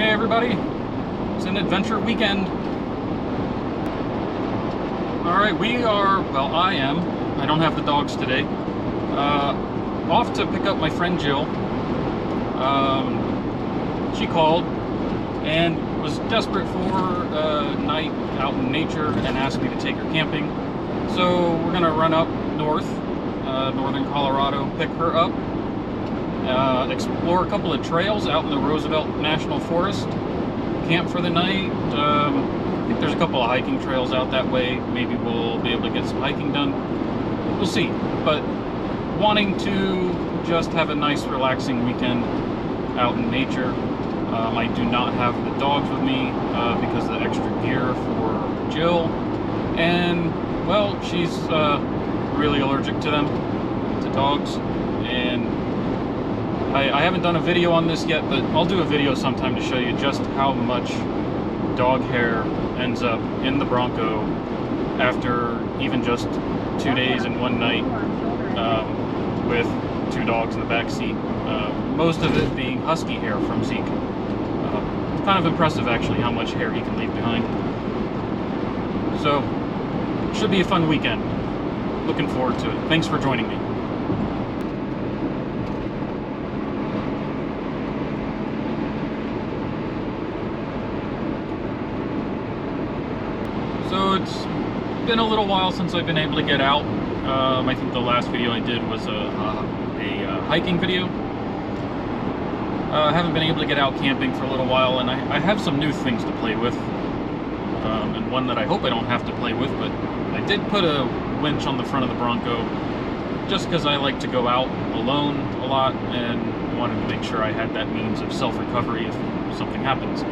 Hey everybody, it's an adventure weekend. Alright, I am, I don't have the dogs today, off to pick up my friend Jill. She called and was desperate for a night out in nature and asked me to take her camping. So we're gonna run up north, northern Colorado, pick her up, explore a couple of trails out in the Roosevelt National Forest, camp for the night. I think there's a couple of hiking trails out that way. Maybe we'll be able to get some hiking done. We'll see. But wanting to just have a nice relaxing weekend out in nature. I do not have the dogs with me because of the extra gear for Jill, and well, she's really allergic to them, to dogs, and I haven't done a video on this yet, but I'll do a video sometime to show you just how much dog hair ends up in the Bronco after even just 2 days and 1 night with 2 dogs in the back seat. Most of it being husky hair from Zeke. Kind of impressive actually how much hair he can leave behind. So, should be a fun weekend. Looking forward to it. Thanks for joining me. So it's been a little while since I've been able to get out. I think the last video I did was a hiking video. I haven't been able to get out camping for a little while, and I have some new things to play with, and one that I hope I don't have to play with, but I did put a winch on the front of the Bronco just because I like to go out alone a lot and wanted to make sure I had that means of self-recovery if something happens.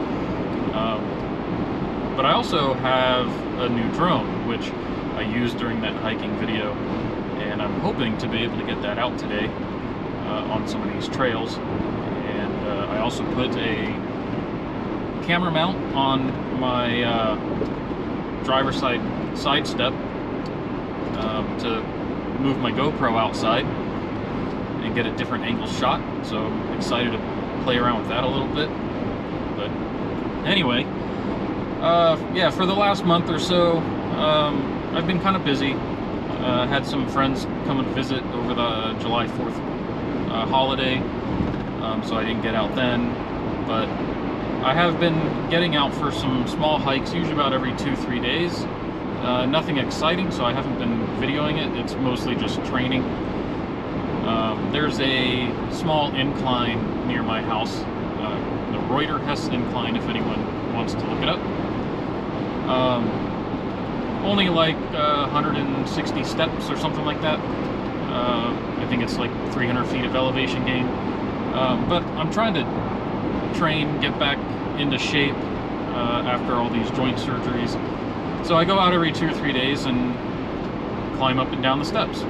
But I also have a new drone, which I used during that hiking video, and I'm hoping to be able to get that out today on some of these trails. And I also put a camera mount on my driver's side step to move my GoPro outside and get a different angle shot. So I'm excited to play around with that a little bit. But anyway, yeah, for the last month or so, I've been kind of busy. Had some friends come and visit over the July 4th holiday, so I didn't get out then. But I have been getting out for some small hikes, usually about every 2-3 days. Nothing exciting, so I haven't been videoing it. It's mostly just training. There's a small incline near my house, the Reuter-Hess incline, if anyone wants to look it up. Only like 160 steps or something like that. I think it's like 300 feet of elevation gain. But I'm trying to train, get back into shape after all these joint surgeries. So I go out every 2 or 3 days and climb up and down the steps.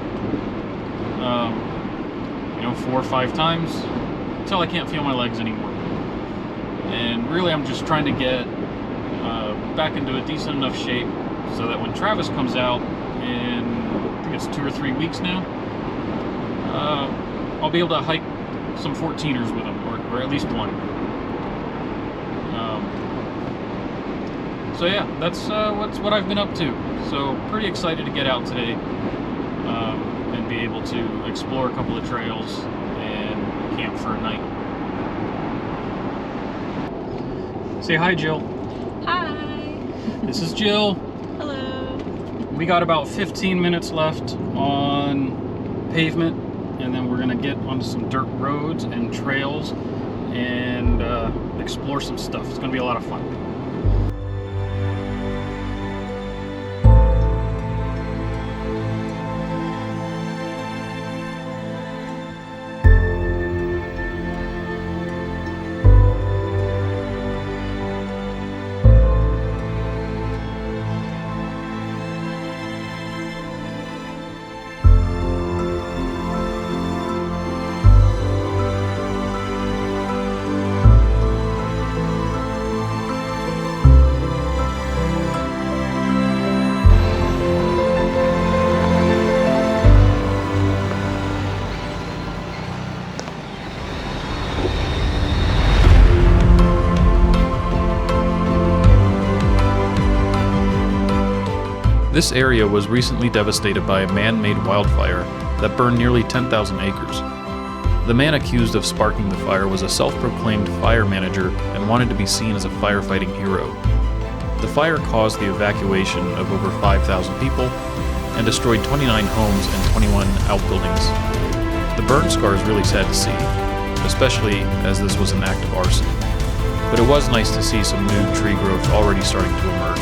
4 or 5 times until I can't feel my legs anymore. And really I'm just trying to get back into a decent enough shape so that when Travis comes out in, I think it's 2 or 3 weeks now, I'll be able to hike some 14ers with him, or at least one. So yeah, that's what I've been up to. So pretty excited to get out today and be able to explore a couple of trails and camp for a night. Say hi, Jill. Hi. This is Jill. Hello. We got about 15 minutes left on pavement, and then we're gonna get onto some dirt roads and trails and explore some stuff. It's gonna be a lot of fun. This area was recently devastated by a man-made wildfire that burned nearly 10,000 acres. The man accused of sparking the fire was a self-proclaimed fire manager and wanted to be seen as a firefighting hero. The fire caused the evacuation of over 5,000 people and destroyed 29 homes and 21 outbuildings. The burn scar is really sad to see, especially as this was an act of arson. But it was nice to see some new tree growth already starting to emerge.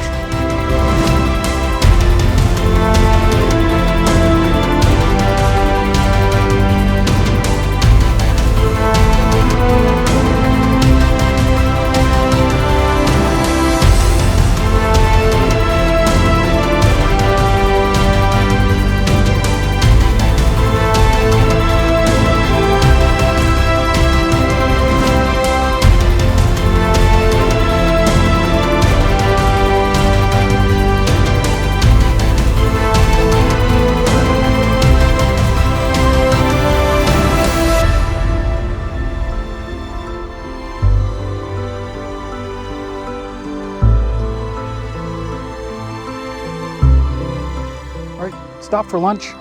Stop for lunch.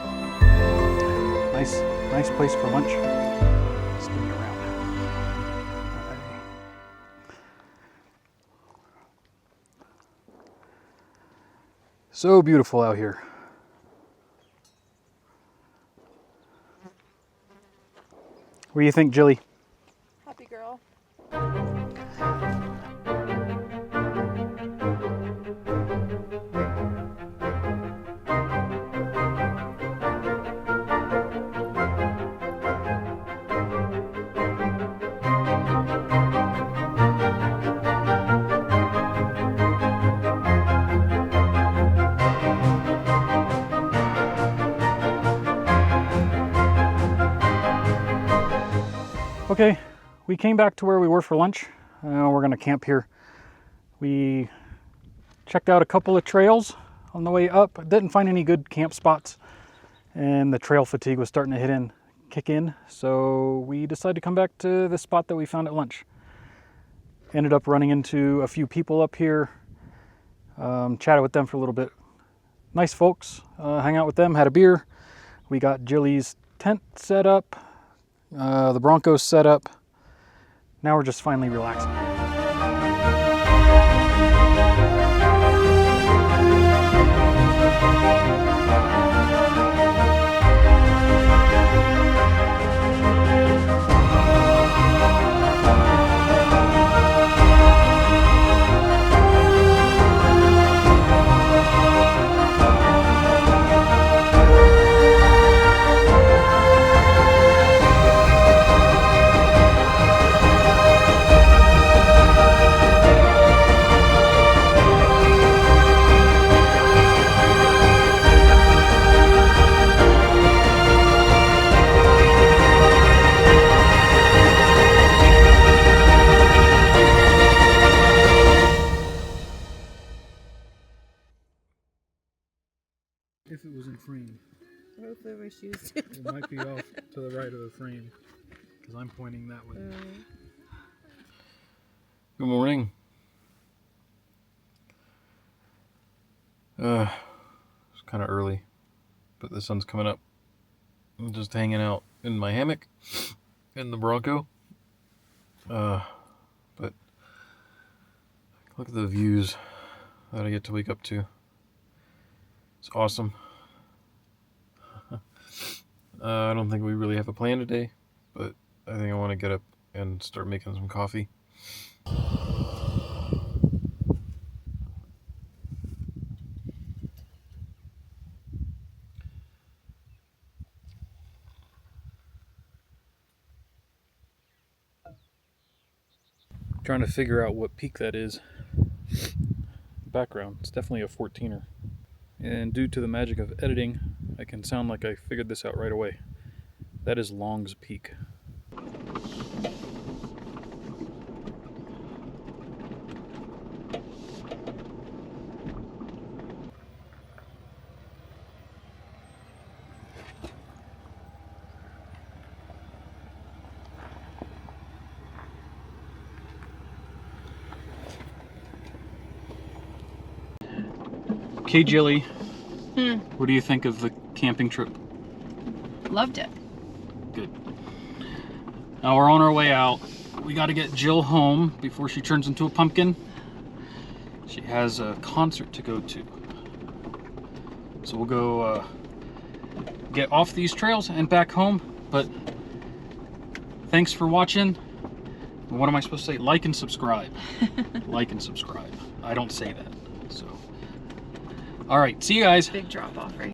Nice place for lunch. Spin you around. Alright. So beautiful out here. What do you think, Jilly? Happy girl. Okay, we came back to where we were for lunch. We're gonna camp here. We checked out a couple of trails on the way up. Didn't find any good camp spots, and the trail fatigue was starting to kick in. So we decided to come back to the spot that we found at lunch. Ended up running into a few people up here. Chatted with them for a little bit. Nice folks. Hang out with them. Had a beer. We got Jilly's tent set up. The Bronco set up. Now we're just finally relaxing. If it was in frame, Hopefully she was it might be off to the right of the frame because I'm pointing that way. Good morning. It's kind of early, but the sun's coming up. I'm just hanging out in my hammock in the Bronco. But look at the views that I get to wake up to. It's awesome. I don't think we really have a plan today, but I think I want to get up and start making some coffee. Trying to figure out what peak that is. Background, it's definitely a 14er. And due to the magic of editing, I can sound like I figured this out right away. That is Long's Peak. Okay, Jilly, What do you think of the camping trip? Loved it. Good. Now we're on our way out. We got to get Jill home before she turns into a pumpkin. She has a concert to go to. So we'll go get off these trails and back home. But thanks for watching. What am I supposed to say? Like and subscribe. Like and subscribe. I don't say that. So, all right. See you guys. Big drop off right